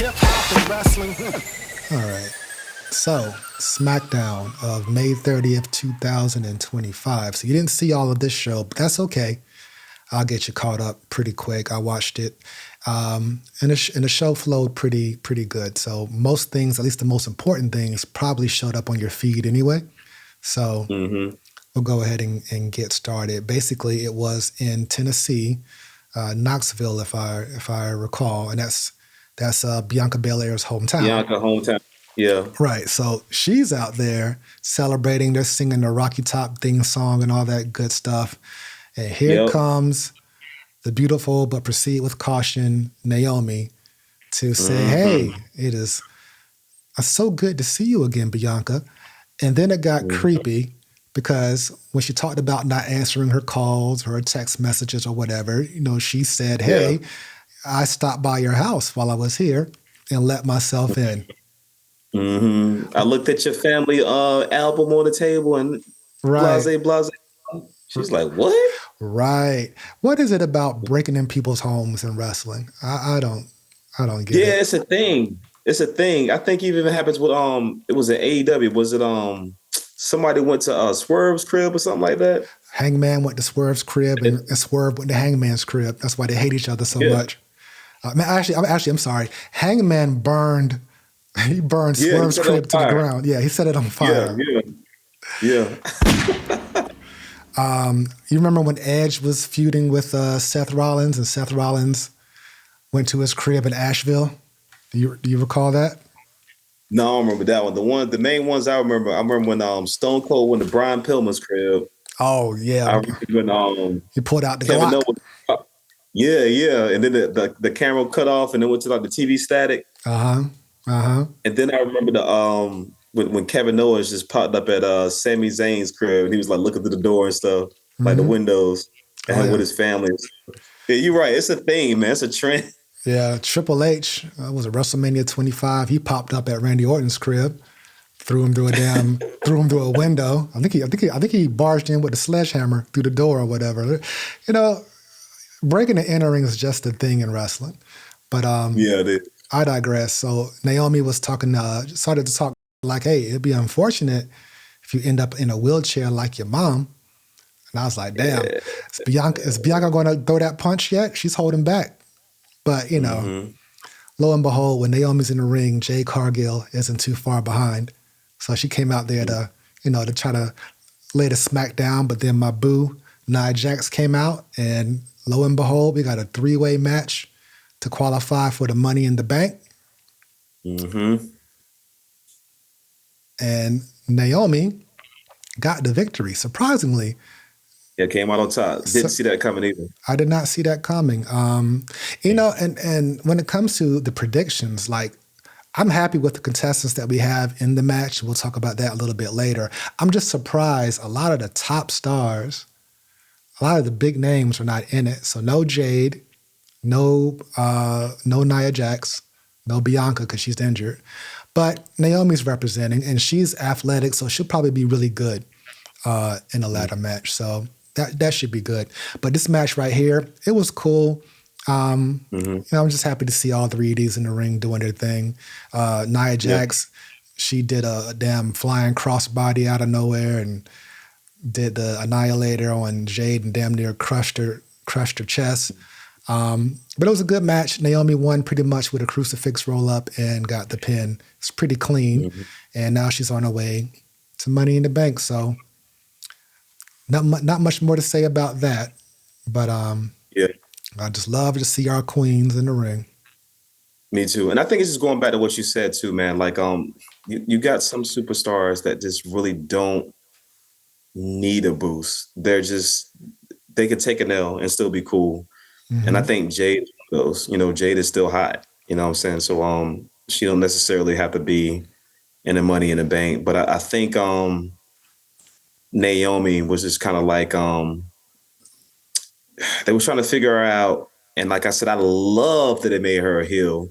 hip hop and wrestling. All right. So, SmackDown of May 30th, 2025. So, you didn't see all of this show, but that's okay. I'll get you caught up pretty quick. I watched it. And the show flowed pretty good. So, most things, at least the most important things, probably showed up on your feed anyway. So, we'll go ahead and get started. Basically, it was in Tennessee, Knoxville, if I recall. And that's Bianca Belair's hometown. Bianca hometown. Yeah. Right. So she's out there celebrating. They're singing the Rocky Top theme song and all that good stuff. And here comes the beautiful but proceed with caution Naomi to say, hey, it is so good to see you again, Bianca. And then it got creepy because when she talked about not answering her calls, her text messages or whatever, she said, hey, I stopped by your house while I was here and let myself in. I looked at your family album on the table and blase. She's like, what? Right. What is it about breaking in people's homes and wrestling? I don't get it. Yeah, it's a thing. I think it even happens with it was an AEW. Was it somebody went to Swerve's crib or something like that? Hangman went to Swerve's crib and Swerve went to Hangman's crib. That's why they hate each other so much. I'm sorry. Hangman burned Swerve's crib to the ground. Yeah, he set it on fire. Yeah. You remember when Edge was feuding with Seth Rollins and Seth Rollins went to his crib in Asheville? Do you recall that? No, I don't remember that one. The main ones I remember when Stone Cold went to Brian Pillman's crib. Oh yeah. I remember when he pulled out the Glock. Yeah. And then the camera cut off and then went to like the TV static. And then I remember when Kevin Owens just popped up at Sami Zayn's crib and he was like looking through the door and stuff, like the windows, and with his family. Yeah, you're right. It's a thing, man. It's a trend. Yeah, Triple H was at WrestleMania 25. He popped up at Randy Orton's crib, threw him through a window. I think he barged in with a sledgehammer through the door or whatever. Breaking and entering is just a thing in wrestling. But I digress. So Naomi was started to talk like, hey, it'd be unfortunate if you end up in a wheelchair like your mom. And I was like, damn, is Bianca going to throw that punch yet? She's holding back. But, lo and behold, when Naomi's in the ring, Jade Cargill isn't too far behind. So she came out there to try to lay the smack down. But then my boo, Nia Jax, came out. And lo and behold, we got a 3-way match to qualify for the Money in the Bank. And Naomi got the victory, surprisingly. Yeah, came out on top. Didn't see that coming either. I did not see that coming. And when it comes to the predictions, like, I'm happy with the contestants that we have in the match. We'll talk about that a little bit later. I'm just surprised a lot of the top stars, a lot of the big names are not in it. So no Jade, no Nia Jax, no Bianca because she's injured. But Naomi's representing, and she's athletic, so she'll probably be really good in a ladder match. So that should be good. But this match right here, it was cool. I'm just happy to see all three of these in the ring doing their thing. Nia Jax, she did a damn flying crossbody out of nowhere and did the Annihilator on Jade and damn near crushed her chest. But it was a good match. Naomi won pretty much with a crucifix roll up and got the pin. It's pretty clean. And now she's on her way to Money in the Bank. So not much more to say about that. But I just love to see our queens in the ring. Me too. And I think it's just going back to what you said too, man. Like you got some superstars that just really don't need a boost. They can take an L and still be cool. And I think Jade goes, Jade is still hot, you know what I'm saying? So she don't necessarily have to be in the Money in the Bank. But I think Naomi was just kind of like they were trying to figure her out. And like I said, I love that it made her a heel.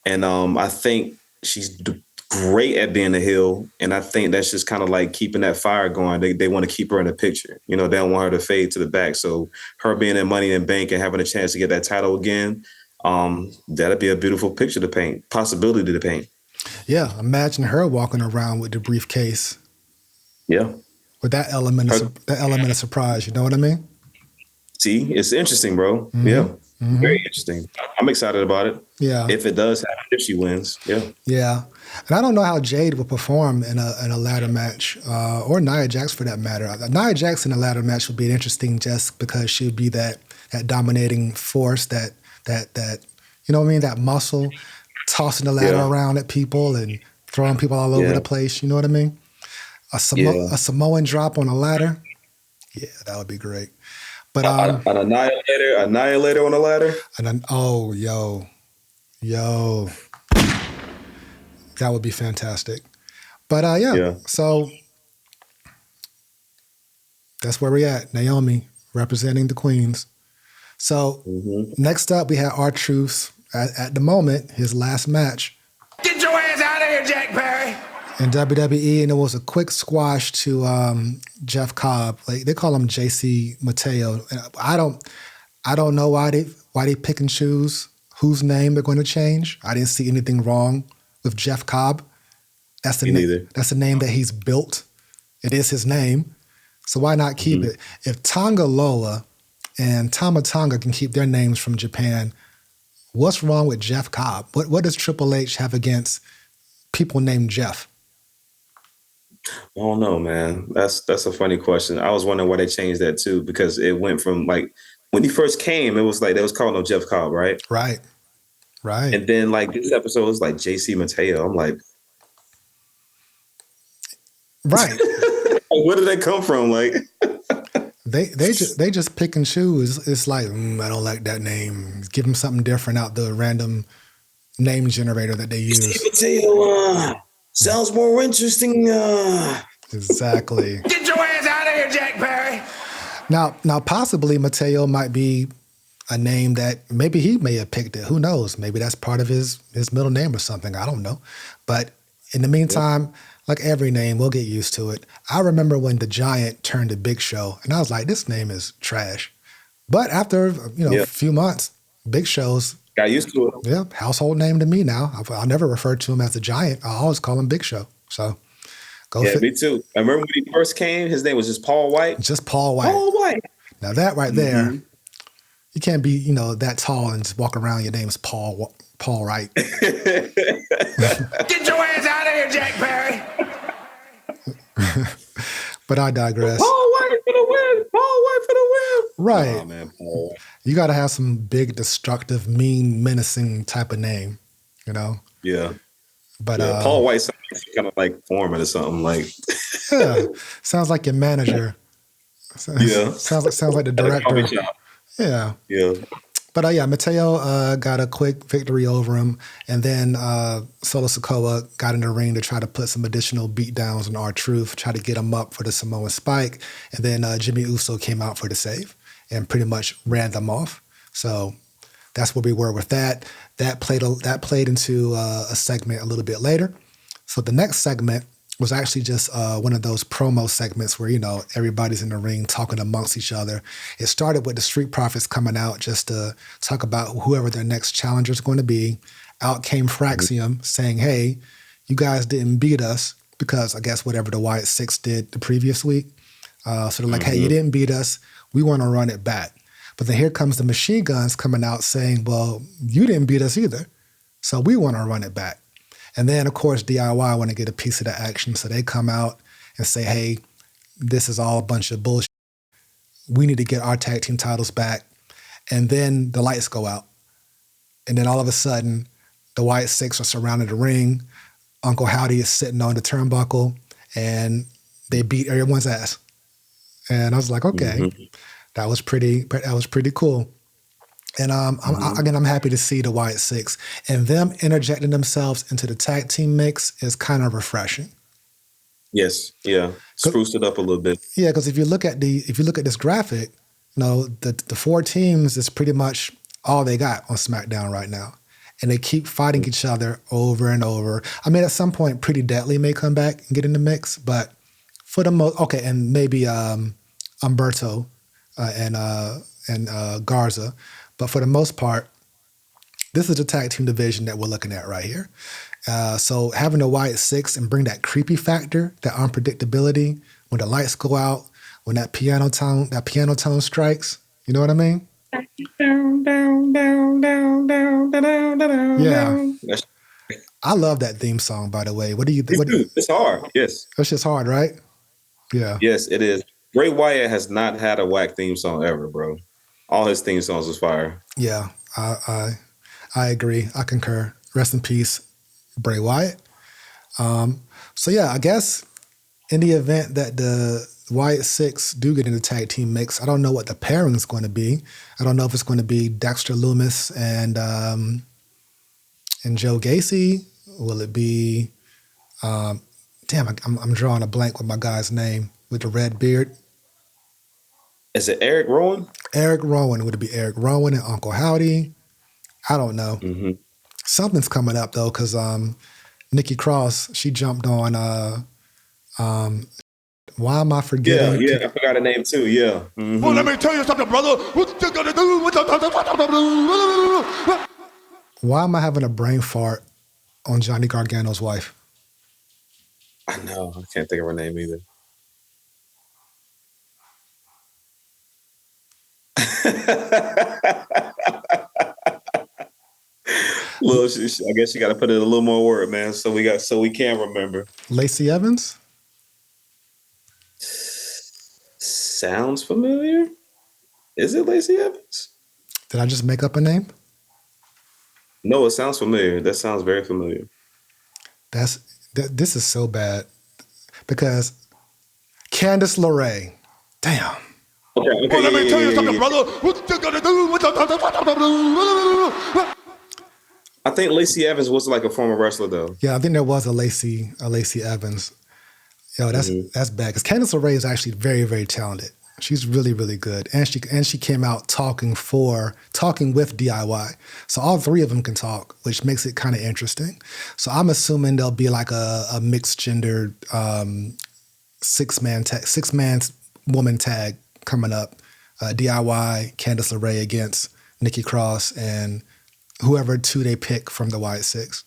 And I think she's great at being a heel. And I think that's just kind of like keeping that fire going. They want to keep her in the picture. They don't want her to fade to the back. So her being in Money in the Bank and having a chance to get that title again, That'd be a beautiful picture to paint, possibility to paint. Yeah, imagine her walking around with the briefcase. Yeah, with that element of surprise. You know what I mean? See, it's interesting, bro. Yeah, very interesting. I'm excited about it. Yeah, if it does happen, if she wins, yeah. And I don't know how Jade will perform in a ladder match, or Nia Jax for that matter. Nia Jax in a ladder match would be interesting just because she would be that dominating force, that you know what I mean, that muscle, tossing the ladder around at people and throwing people all over the place. You know what I mean? A Samoan drop on a ladder. Yeah, that would be great. But an annihilator on a ladder. Yo, that would be fantastic. But so that's where we're at. Naomi representing the Queens. So next up, we have R-Truth at the moment, his last match. Get your ass out of here, Jack Perry. In WWE, and it was a quick squash to Jeff Cobb. Like they call him JC Mateo. And I don't know why they pick and choose whose name they're going to change. I didn't see anything wrong with Jeff Cobb. That's the name that he's built. It is his name. So why not keep it? If Tonga Loa and Tama Tonga can keep their names from Japan, what's wrong with Jeff Cobb? What does Triple H have against people named Jeff? I don't know, man. That's a funny question. I was wondering why they changed that too, because it went from like when he first came, it was like they was calling him Jeff Cobb, right? Right. And then like this episode was like JC Mateo. I'm like, right. Where did that come from? Like they just pick and choose. It's like I don't like that name. Give them something different out the random name generator that they use. JC Mateo. Sounds more interesting. Exactly. Get your ass out of here, Jack Perry. Now, possibly Mateo might be a name that maybe he may have picked it. Who knows? Maybe that's part of his middle name or something. I don't know. But in the meantime, like every name, we'll get used to it. I remember when the Giant turned to Big Show, and I was like, this name is trash. But after a few months, Big Show's got used to it. Yeah, household name to me now. I'll never refer to him as the Giant. I'll always call him Big Show. So me too. I remember when he first came, his name was just Paul White. Just Paul White. Paul White. Now that right there, you can't be, that tall and just walk around. Your name is Paul Wright. Get your ass out of here, Jack Perry. But I digress. Paul White for the win. Paul White for the win. Right. Oh, man, Paul. You got to have some big, destructive, mean, menacing type of name, Yeah. But Paul White sounds kind of like foreman or something. Like, yeah, sounds like your manager. Sounds like the director. Yeah. Yeah. But Mateo got a quick victory over him, and then Solo Sikoa got in the ring to try to put some additional beatdowns on R-Truth, try to get him up for the Samoan Spike, and then Jimmy Uso came out for the save and pretty much ran them off. So that's where we were with that. That played into a segment a little bit later. So the next segment was actually just one of those promo segments where, everybody's in the ring talking amongst each other. It started with the Street Profits coming out just to talk about whoever their next challenger is going to be. Out came Fraxium saying, hey, you guys didn't beat us because I guess whatever the Wyatt Six did the previous week. So they're like, hey, you didn't beat us. We want to run it back. But then here comes the Machine Guns coming out saying, well, you didn't beat us either. So we want to run it back. And then, of course, DIY want to get a piece of the action. So they come out and say, hey, this is all a bunch of bullshit. We need to get our tag team titles back. And then the lights go out. And then all of a sudden, the Wyatt Six are surrounding the ring. Uncle Howdy is sitting on the turnbuckle. And they beat everyone's ass. And I was like, okay, that was pretty cool. And I'm happy to see the Wyatt Six, and them interjecting themselves into the tag team mix is kind of refreshing. Yes, yeah, spruced it up a little bit. Yeah, because if you look at this graphic, the four teams is pretty much all they got on SmackDown right now, and they keep fighting each other over and over. I mean, at some point, Pretty Deadly may come back and get in the mix, but for the most, okay, and maybe Umberto and Garza. But for the most part, This is the tag team division that we're looking at right here. So having a Wyatt 6 and bring that creepy factor, that unpredictability, when the lights go out, when that piano tone strikes, you know what I mean? Yeah. I love that theme song, by the way. What do you think? It's hard. Yes. It's just hard, right? Yeah. Yes, it is. Bray Wyatt has not had a whack theme song ever, bro. All his theme songs was fire. Yeah, I agree. I concur. Rest in peace, Bray Wyatt. So yeah, I guess in the event that the Wyatt 6 do get in the tag team mix, I don't know what the pairing is going to be. I don't know if it's going to be Dexter Lumis and Joe Gacy. Will it be? I'm drawing a blank with my guy's name with the red beard. Is it Eric Rowan? Eric Rowan. Would it be Eric Rowan and Uncle Howdy? I don't know. Mm-hmm. Something's coming up though, because Nikki Cross, she jumped on. Why am I forgetting? Yeah, I forgot her name too. Yeah. Mm-hmm. Well, let me tell you something, brother. What you gonna do? Why am I having a brain fart on Johnny Gargano's wife? I know. I can't think of her name either. Well, I guess you got to put in a little more work, man. So we can remember. Lacey Evans. Sounds familiar. Is it Lacey Evans? Did I just make up a name? No, it sounds familiar. That sounds very familiar. This is so bad because Candice LeRae. Damn. Okay, well, let me tell you something, brother. What you gonna do? I think Lacey Evans was like a former wrestler, though. Yeah, I think there was a Lacey Evans. Yo, that's bad because Candice LeRae is actually very, very talented. She's really, really good, and she came out talking with DIY. So all three of them can talk, which makes it kind of interesting. So I'm assuming there'll be like a mixed gender six-man woman tag coming up. DIY, Candice LeRae against Nikki Cross and whoever two they pick from the Wyatt 6.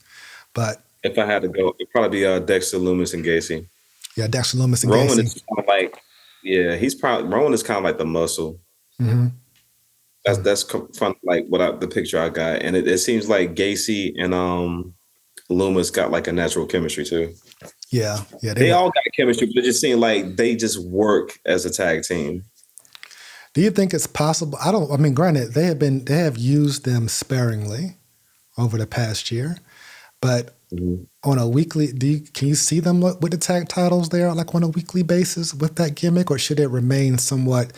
But if I had to go, it'd probably be Dexter Lumis and Gacy. Yeah, Dexter Lumis and Rowan Gacy. is kind of like, Rowan is kind of like the muscle. Mm-hmm. That's from like the picture I got, and it seems like Gacy and Lumis got like a natural chemistry too. Yeah. They all got chemistry, but it just seemed like they just work as a tag team. Do you think it's possible? Granted, they have used them sparingly over the past year, but on a weekly, can you see them with the tag titles there, like on a weekly basis with that gimmick, or should it remain somewhat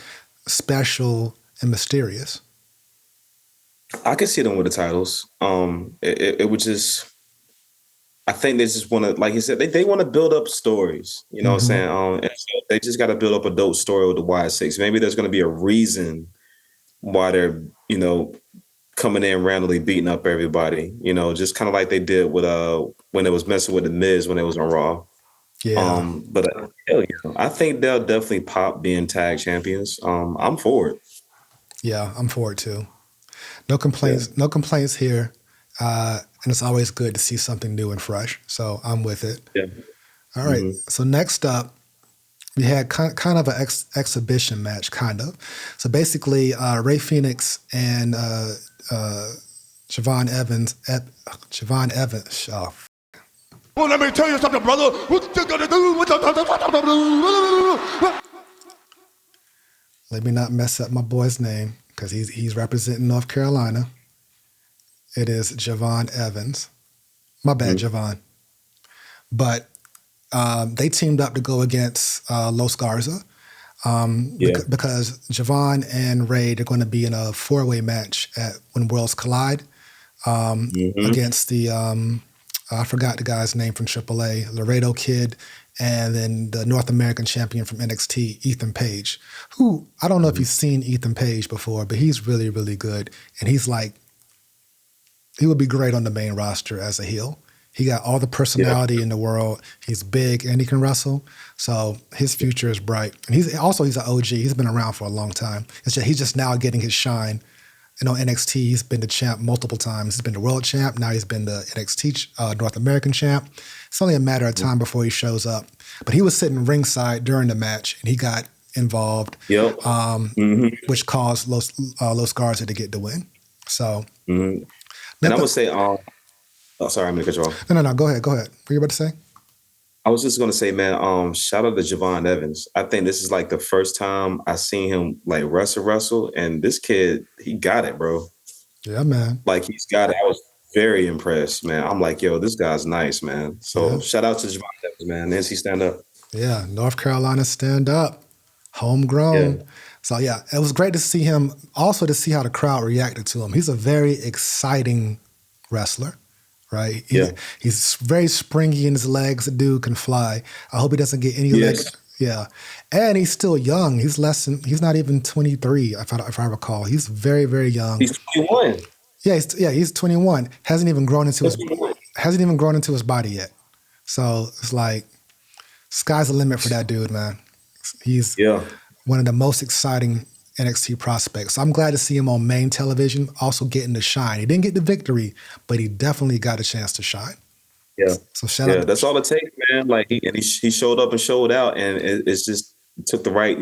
special and mysterious? I could see them with the titles. It would just, I think they just want to, like you said, they want to build up stories. You know what I'm saying? And so they just got to build up a dope story with the Wyatt 6. Maybe there's going to be a reason why they're, coming in randomly beating up everybody. Just kind of like they did with when it was messing with the Miz when it was on Raw. Yeah. But I think they'll definitely pop being tag champions. I'm for it. Yeah, I'm for it too. No complaints. Yeah. No complaints here. And it's always good to see something new and fresh. So I'm with it. Yeah. All right. Mm-hmm. So next up, we had kind of an exhibition match, kind of. So basically, Rey Fenix and Siobhan Evans. Oh. Well, let me tell you something, brother. What you gonna do? Let me not mess up my boy's name because he's representing North Carolina. It is Javon Evans. My bad, Javon. But they teamed up to go against Los Garza because Javon and Ray are going to be in a four-way match at When Worlds Collide against the, I forgot the guy's name from AAA, Laredo Kid, and then the North American champion from NXT, Ethan Page, who I don't know if you've seen Ethan Page before, but he's really, really good. And he would be great on the main roster as a heel. He got all the personality in the world. He's big and he can wrestle. So his future is bright. And he's an OG. He's been around for a long time. He's just now getting his shine And on NXT, he's been the champ multiple times. He's been the world champ. Now he's been the NXT North American champ. It's only a matter of time before he shows up. But he was sitting ringside during the match, and he got involved, which caused Los Garza to get the win. So, and I would say, sorry, I'm gonna cut you off. No. Go ahead. What were you about to say? I was just gonna say, man, shout out to Javon Evans. I think this is like the first time I seen him like wrestle, and this kid, he got it, bro. Yeah, man. Like he's got it. I was very impressed, man. I'm like, yo, this guy's nice, man. So shout out to Javon Evans, man. NC stand up. Yeah, North Carolina stand up, homegrown. Yeah. So yeah, it was great to see him. Also to see how the crowd reacted to him. He's a very exciting wrestler. Right? He's very springy in his legs. The dude can fly. I hope he doesn't get any legs. Yeah. And he's still young. He's not even 23, if I recall. He's very, very young. He's 21. Yeah, he's 21. Hasn't even grown into his body yet. So it's like sky's the limit for that dude, man. He's one of the most exciting NXT prospects. So I'm glad to see him on main television, also getting to shine. He didn't get the victory, but he definitely got a chance to shine. Yeah. So shout out. That's all it takes, man. Like he showed up and showed out, and it's just took the right,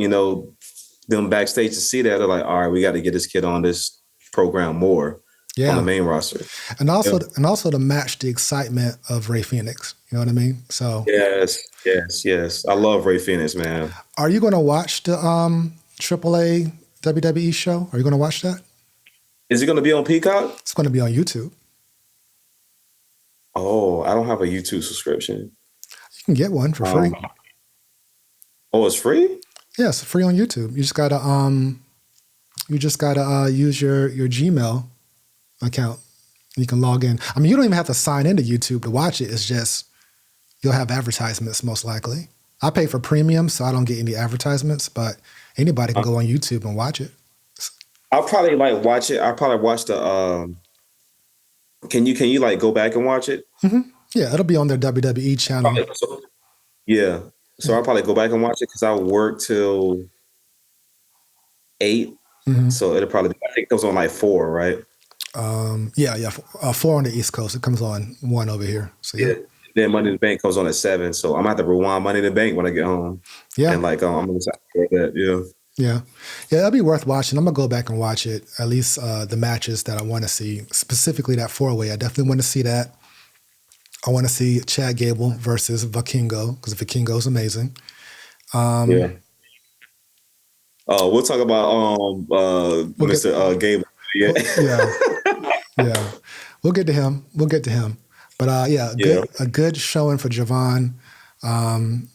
them backstage to see that. They're like, all right, we got to get this kid on this program more on the main roster. And also to match the excitement of Rey Fenix. You know what I mean? So yes. I love Rey Fenix, man. Are you going to watch the AAA WWE show? Are you going to watch that? Is it going to be on Peacock? It's going to be on YouTube. Oh, I don't have a YouTube subscription. You can get one for free. Oh, it's free? Yeah, it's free on YouTube. You just gotta use your Gmail account. You can log in. I mean, you don't even have to sign into YouTube to watch it. It's just you'll have advertisements most likely. I pay for premium, so I don't get any advertisements, but anybody can go on YouTube and watch it. I'll probably watch it. I'll probably watch the. Can you go back and watch it? Mm-hmm. Yeah, it'll be on their WWE channel. So I'll probably go back and watch it because I work till 8. Mm-hmm. So it'll probably. I think it goes on 4, right? 4 on the East Coast. It comes on 1 over here. So yeah. Then Money in the Bank goes on at 7. So I'm gonna have to rewind Money in the Bank when I get home. Yeah. And I'm gonna decide that. Yeah. Yeah. Yeah, it'll be worth watching. I'm going to go back and watch it, at least the matches that I want to see, specifically that 4-way. I definitely want to see that. I want to see Chad Gable versus Vikingo, because Vikingo is amazing. We'll talk about Mr. Gable. Yeah. Yeah. We'll get to him. But a good showing for Javon. And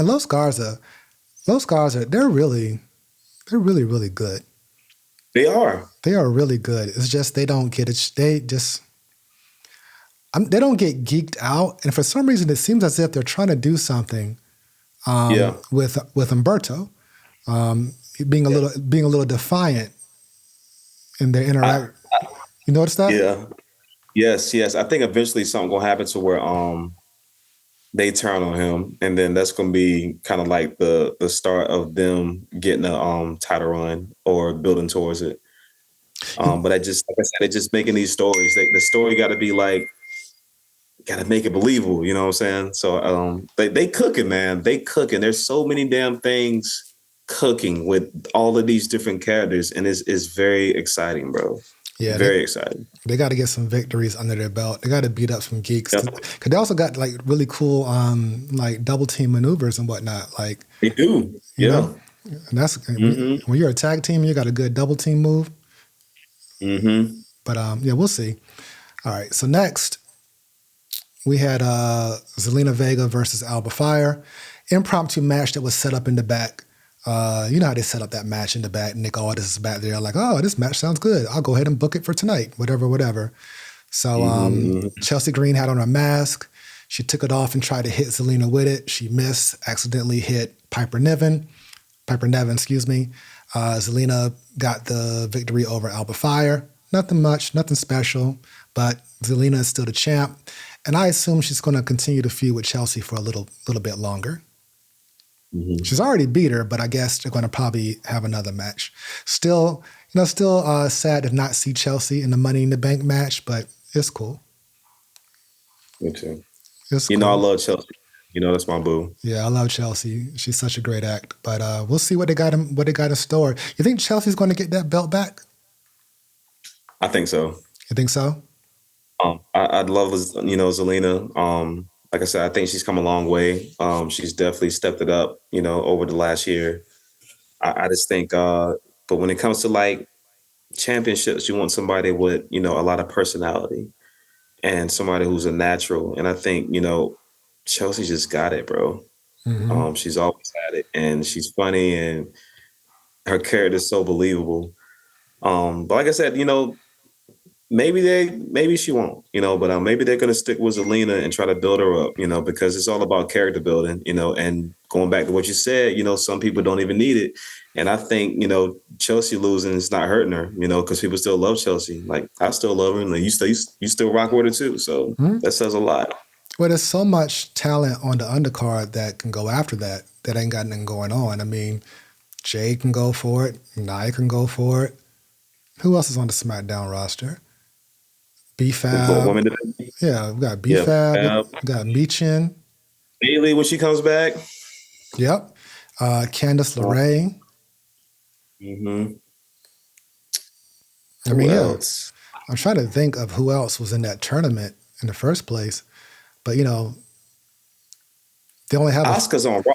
Los Garza, they're really good. They are. They are really good. It's just they don't get it. They don't get geeked out, and for some reason, it seems as if they're trying to do something with Humberto, being a little defiant in their interaction. You notice that? Yeah. Yes. I think eventually something gonna happen to where they turn on him, and then that's going to be kind of like the start of them getting a title run or building towards it. But like I said, they're just making these stories. The story got to be got to make it believable. You know what I'm saying? So they cooking, man. They cooking. There's so many damn things cooking with all of these different characters, and it's very exciting, bro. Yeah, very exciting. They got to get some victories under their belt. They got to beat up some geeks. Because they also got really cool double team maneuvers and whatnot. They do. Yeah. And that's when you're a tag team, you got a good double team move. Mm-hmm. But we'll see. All right. So next we had Zelina Vega versus Alba Fyre. Impromptu match that was set up in the back. You know how they set up that match in the back. Nick Aldis is back there like, oh, this match sounds good. I'll go ahead and book it for tonight, whatever. So Chelsea Green had on her mask. She took it off and tried to hit Zelina with it. She missed, accidentally hit Piper Niven, excuse me. Zelina got the victory over Alba Fyre. Nothing much, nothing special, but Zelina is still the champ. And I assume she's going to continue to feud with Chelsea for a little bit longer. Mhm. She's already beat her, but I guess they're going to probably have another match. Still, sad to not see Chelsea in the Money in the Bank match, but it's cool. Me too. It's You cool. know, I love Chelsea. You know, that's my boo. Yeah, I love Chelsea. She's such a great act. But we'll see what they got in store. You think Chelsea's going to get that belt back? I think so. You think so? I'd love, Zelina. Like I said, I think she's come a long way. She's definitely stepped it up, over the last year. I just think, but when it comes to like championships, you want somebody with, a lot of personality and somebody who's a natural. And I think, Chelsea just got it, bro. Mm-hmm. She's always had it, and she's funny, and her character is so believable. But like I said, maybe she won't, but maybe they're gonna stick with Zelina and try to build her up, because it's all about character building, and going back to what you said, some people don't even need it. And I think, Chelsea losing is not hurting her, because people still love Chelsea. Like, I still love her, and like, you still rock with her too. So that says a lot. Well, there's so much talent on the undercard that can go after that ain't got nothing going on. I mean, Jay can go for it. Nia can go for it. Who else is on the SmackDown roster? B-Fab. Yeah, we got B-Fab. We got Michin. Bailey when she comes back. Yep. Candice LeRae. Mm-hmm. I mean, who else? I'm trying to think of who else was in that tournament in the first place. But, they only have Asuka's on Raw.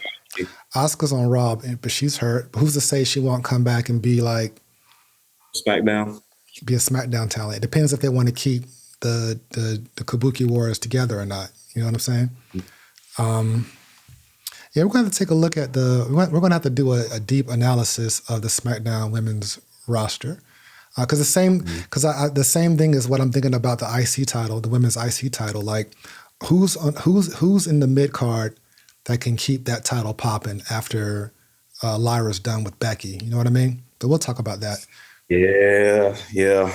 Asuka's on Raw, but she's hurt. Who's to say she won't come back and be like SmackDown? Be a SmackDown talent. It depends if they want to keep the Kabuki Warriors together or not. You know what I'm saying? Yeah, we're going to take a look at we're going to have to do a deep analysis of the SmackDown women's roster. Because the same thing is what I'm thinking about the IC title, the women's IC title. Like, who's in the mid card that can keep that title popping after Lyra's done with Becky? You know what I mean? But we'll talk about that. Yeah. Yeah.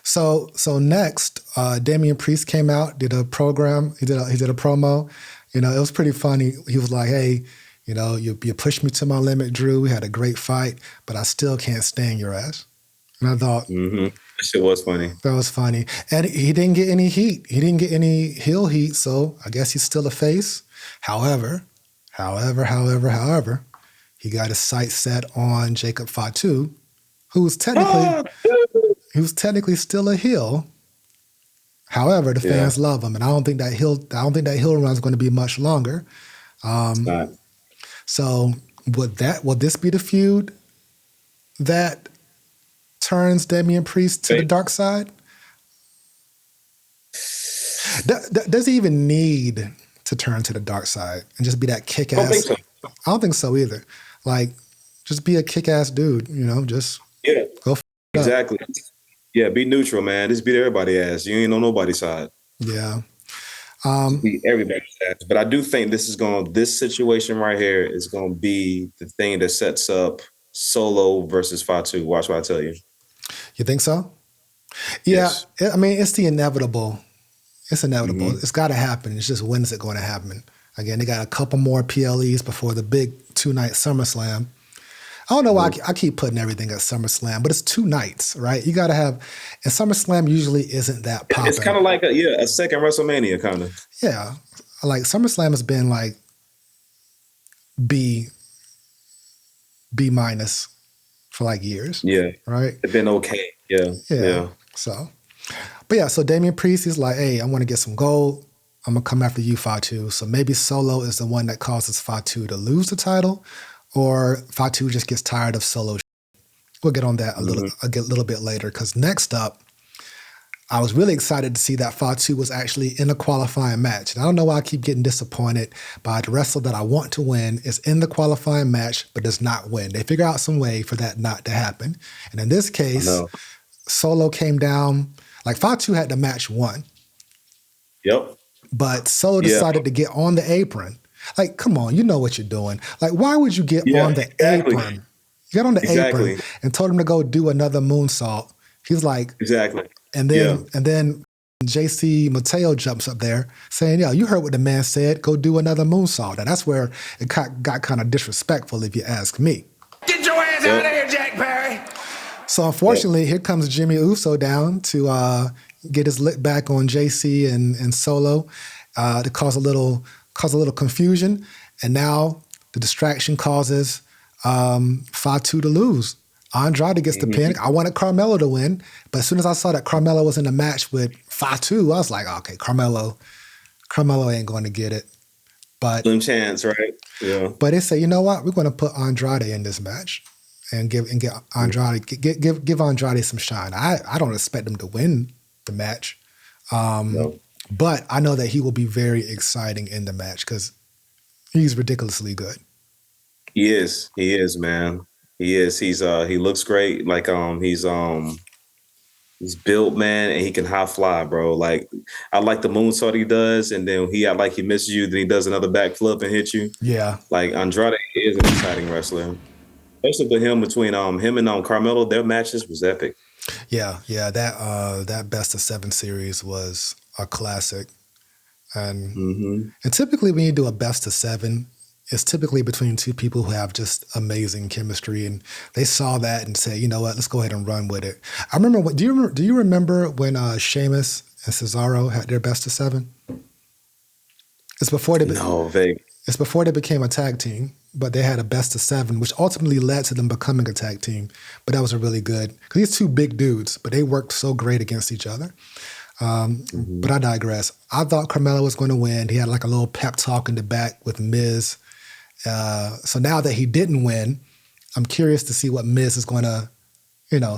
So next, Damian Priest came out, did a program. He did a promo. It was pretty funny. He was like, "Hey, you pushed me to my limit, Drew. We had a great fight, but I still can't stand your ass." And I thought, that shit was funny. That was funny. And he didn't get any heat. He didn't get any heel heat, so I guess he's still a face. However, he got his sights set on Jacob Fatu, who's technically still a heel. However, the fans love him, and I don't think that heel run is going to be much longer. It's not. So will this be the feud that turns Damian Priest to the dark side? Does he even need to turn to the dark side and just be that kick-ass? I don't think so. I don't think so either. Like, just be a kick-ass dude, just go exactly. Up. Yeah, be neutral, man. Just beat everybody's ass. You ain't on nobody's side. Yeah. Beat everybody's ass. But I do think this situation right here is going to be the thing that sets up Solo versus Fatu. Watch what I tell you. You think so? Yeah. Yes. I mean, it's the inevitable. It's inevitable. Mm-hmm. It's got to happen. It's just when is it going to happen? Again, they got a couple more PLEs before the big 2-night SummerSlam. I don't know why I keep putting everything at SummerSlam, but it's 2 nights, right? You got to have, and SummerSlam usually isn't that popping. It's kind of like a second WrestleMania, kind of. Yeah. Like, SummerSlam has been like B- for like years. Yeah. Right? It's been okay. Yeah. So Damian Priest is like, hey, I want to get some gold. I'm going to come after you, Fatu. So maybe Solo is the one that causes Fatu to lose the title, or Fatu just gets tired of Solo. We'll get on that a little bit later, because next up, I was really excited to see that Fatu was actually in a qualifying match. And I don't know why I keep getting disappointed by the wrestler that I want to win is in the qualifying match, but does not win. They figure out some way for that not to happen. And in this case, Solo came down. Like, Fatu had the match won. Yep. But Solo decided to get on the apron. Like, come on, you know what you're doing. Like, why would you get on the apron? You got on the apron and told him to go do another moonsault. He's like, exactly. And then JC Mateo jumps up there saying, yo, you heard what the man said. Go do another moonsault. And that's where it got kind of disrespectful, if you ask me. Get your ass out of here, Jack Perry. So unfortunately, here comes Jimmy Uso down to get his lick back on JC and Solo to cause a little confusion. And now the distraction causes Fatu to lose. Andrade gets the pin. I wanted Carmelo to win, but as soon as I saw that Carmelo was in a match with Fatu, I was like, okay, Carmelo ain't going to get it. But slim chance, right? Yeah. But they say, you know what? We're going to put Andrade in this match and give Andrade give Andrade some shine. I don't expect him to win the match, No. but I know that he will be very exciting in the match because he's ridiculously good. He is, man. He is. He looks great. Like he's built, man, and he can high fly, bro. Like I like the moonsault he does, and then he misses you, then he does another backflip and hit you. Yeah. Like Andrade is an exciting wrestler. Especially with him between him and Carmelo, their matches was epic. Yeah. That best of 7 series was a classic. And typically when you do a best of 7, it's typically between two people who have just amazing chemistry, and they saw that and said, you know what, let's go ahead and run with it. I remember. Do you remember when Sheamus and Cesaro had their best of 7? It's before they Vega. It's before they became a tag team, but they had a best of 7, which ultimately led to them becoming a tag team. But that was a really good, because these two big dudes, but they worked so great against each other. But I digress. I thought Carmelo was going to win. He had like a little pep talk in the back with Miz. So now that he didn't win, I'm curious to see what Miz is going to,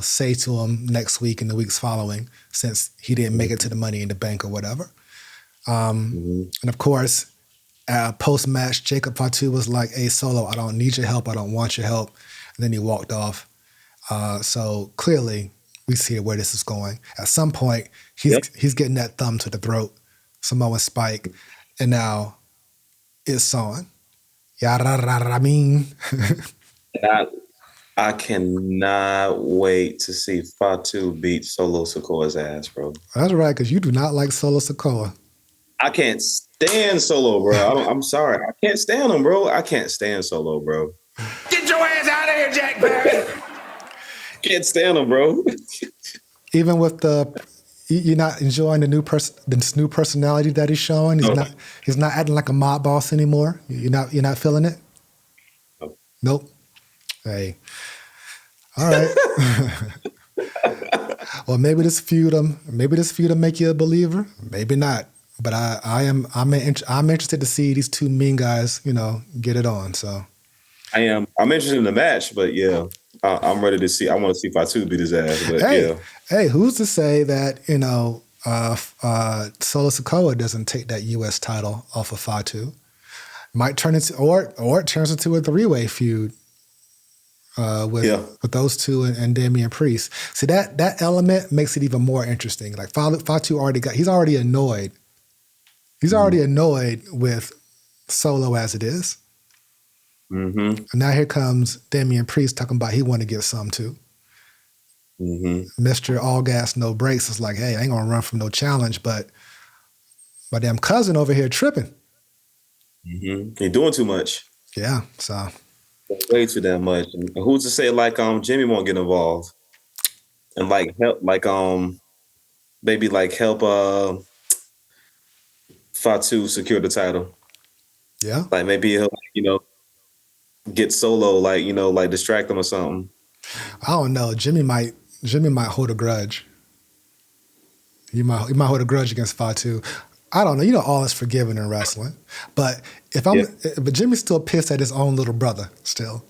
say to him next week and the weeks following, since he didn't make it to the Money in the Bank or whatever. And of course, post-match, Jacob Fatu was like, hey, Solo, I don't need your help. I don't want your help. And then he walked off. So clearly, we see where this is going. At some point, he's getting that thumb to the throat, Samoan Spike, and now it's on. I mean, I cannot wait to see Fatu beat Solo Sikoa's ass, bro. That's right, because you do not like Solo Sikoa. I can't stand Solo, bro. I'm sorry. I can't stand him, bro. I can't stand Solo, bro. Get your ass out of here, Jack Perry. Can't stand him, bro. Even with you're not enjoying this new personality that he's showing. He's not acting like a mob boss anymore. You're not feeling it. Nope. Hey. All right. Well, maybe this feud will make you a believer. Maybe not. But I'm interested to see these two mean guys, get it on. So I am. I'm interested in the match, but yeah. I'm ready to see. I want to see Fatu beat his ass. But hey, who's to say that Solo Sikoa doesn't take that U.S. title off of Fatu? Might turn into, or it turns into a 3-way feud with those two and Damian Priest. See, that element makes it even more interesting. Like Fatu he's already annoyed. He's already annoyed with Solo as it is. And now here comes Damian Priest talking about he want to get some too. Mr. All Gas No Brakes is like, hey, I ain't gonna run from no challenge, but my damn cousin over here tripping. He's doing too much. Yeah, so way too damn much. And who's to say like Jimmy won't get involved and like help maybe like help Fatu secure the title. Yeah, like maybe he'll get Solo, like distract him or something. I don't know. Jimmy might hold a grudge. He might hold a grudge against Fatu. I don't know. All is forgiven in wrestling. But but Jimmy's still pissed at his own little brother still.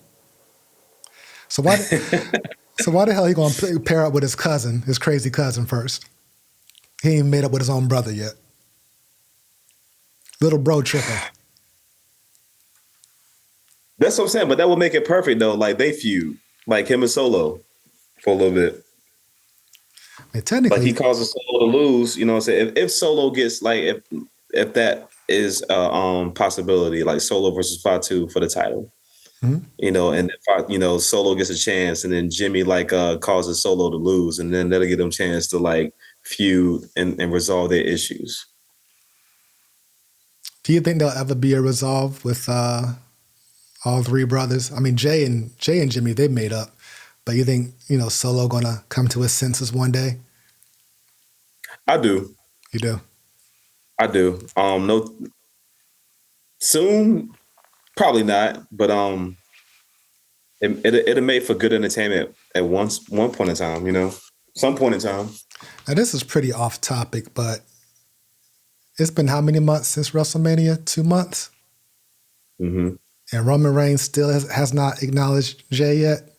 So why the hell he gonna pair up with his cousin, his crazy cousin first? He ain't made up with his own brother yet. Little bro tripping. That's what I'm saying, but that would make it perfect though. Like they feud, like him and Solo, for a little bit. I mean, technically, like he causes Solo to lose. You know what I'm saying? If Solo gets if that is a possibility, like Solo versus Fatu for the title, and Solo gets a chance, and then Jimmy causes Solo to lose, and then that'll give him a chance to feud and resolve their issues. Do you think there'll ever be a resolve with all three brothers? I mean, Jay and Jimmy, they made up. But you think, Solo gonna come to his senses one day? I do. You do? I do. No, soon, probably not. But it'll make for good entertainment at one point in time. Some point in time. Now this is pretty off topic, but it's been how many months since WrestleMania? 2 months. Mm-hmm. And Roman Reigns still has not acknowledged Jay yet.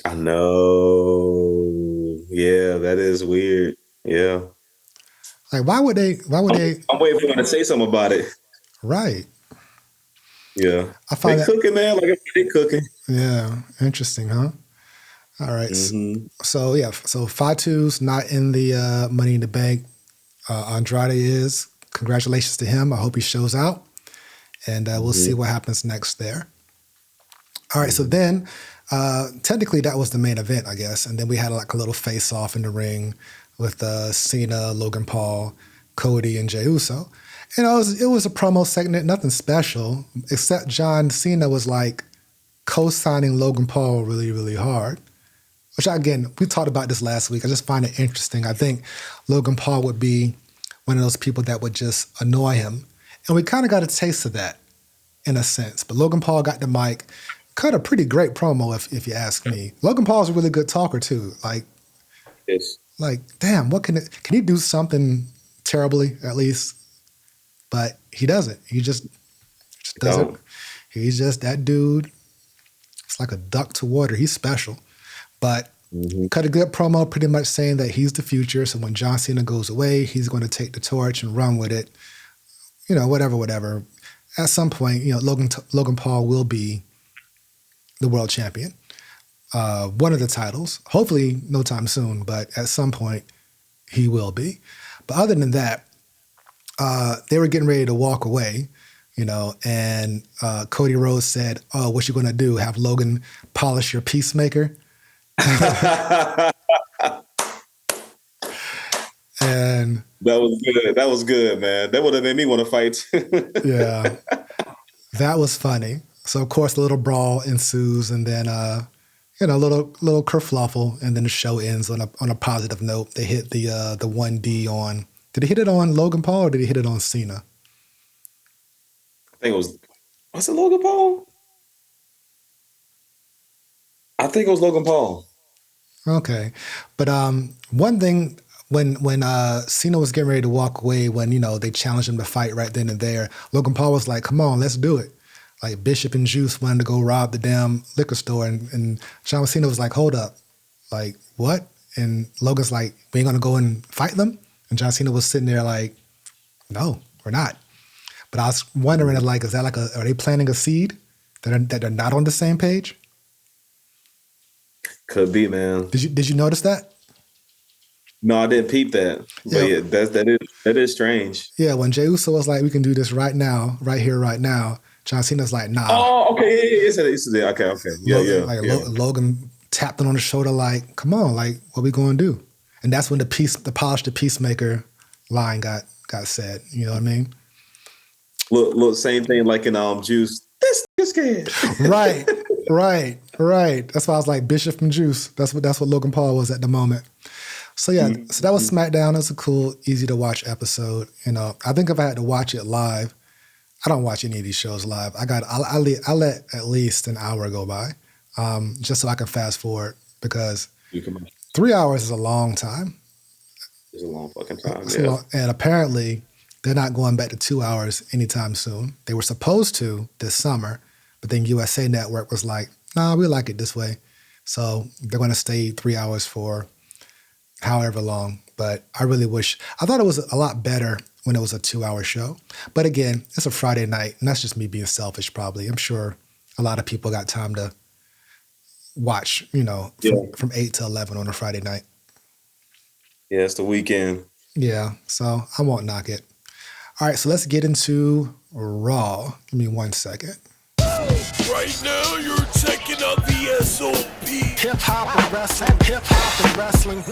I know. Yeah, that is weird. Yeah. Like, why would they? I'm waiting for them to say something about it. Right. Yeah. I find they cooking, man. Like, they cooking. Yeah. Interesting, huh? All right. Mm-hmm. So Fatu's not in the Money in the Bank. Andrade is. Congratulations to him. I hope he shows out. And we'll see what happens next there. All right. So then, technically, that was the main event, I guess. And then we had like a little face-off in the ring with Cena, Logan Paul, Cody, and Jey Uso. It was a promo segment, nothing special, except John Cena was like co-signing Logan Paul really, really hard. Which, again, we talked about this last week. I just find it interesting. I think Logan Paul would be one of those people that would just annoy him. And we kind of got a taste of that in a sense. But Logan Paul got the mic, cut a pretty great promo, if you ask me. Logan Paul's a really good talker, too. Yes. Damn, can he do something terribly, at least? But he doesn't. He just doesn't. He's just that dude. It's like a duck to water. He's special. But cut a good promo pretty much saying that he's the future. So when John Cena goes away, he's going to take the torch and run with it. Whatever. At some point, Logan Paul will be the world champion. One of the titles. Hopefully no time soon, but at some point he will be. But other than that, they were getting ready to walk away, and Cody Rhodes said, "Oh, what you going to do? Have Logan polish your peacemaker?" And that was good. That was good, man. That would have made me want to fight. Yeah, that was funny. So of course, a little brawl ensues, and then a little kerfluffle, and then the show ends on a positive note. They hit the 1D on. Did he hit it on Logan Paul or did he hit it on Cena? I think it was it Logan Paul? I think it was Logan Paul. Okay. But one thing, when Cena was getting ready to walk away, when, they challenged him to fight right then and there, Logan Paul was like, come on, let's do it. Like Bishop and Juice wanted to go rob the damn liquor store. And John Cena was like, hold up. Like, what? And Logan's like, we ain't going to go and fight them? And John Cena was sitting there like, no, we're not. But I was wondering, like, is that like are they planting a seed that they're not on the same page? Could be, man. Did you notice that? No, I didn't peep that. Yeah. But that is strange. Yeah, when Jey Uso was like, we can do this right now, right here, right now, John Cena's like, nah. Oh, okay. It's okay. Yeah. Logan tapped him on the shoulder like, come on, like, what we going to do? And that's when the polish the peacemaker line got said. You know what I mean? Look, same thing like in Juice. This is scared. Right. That's why I was like Bishop and Juice. That's what Logan Paul was at the moment. So yeah, so that was SmackDown. It was a cool, easy to watch episode. I think if I had to watch it live, I don't watch any of these shows live. I let at least an hour go by, just so I can fast forward because 3 hours is a long time. It's a long fucking time. And apparently they're not going back to 2 hours anytime soon. They were supposed to this summer, but then USA Network was like, nah, we like it this way. So they're going to stay 3 hours for however long. But I thought it was a lot better when it was a 2 hour show. But again, it's a Friday night, and that's just me being selfish probably. I'm sure a lot of people got time to watch, from 8 to 11 on a Friday night. Yeah, it's the weekend. Yeah, so I won't knock it. All right, so let's get into Raw. Give me 1 second. Right now, you're checking out VSOP. Hip-hop and wrestling.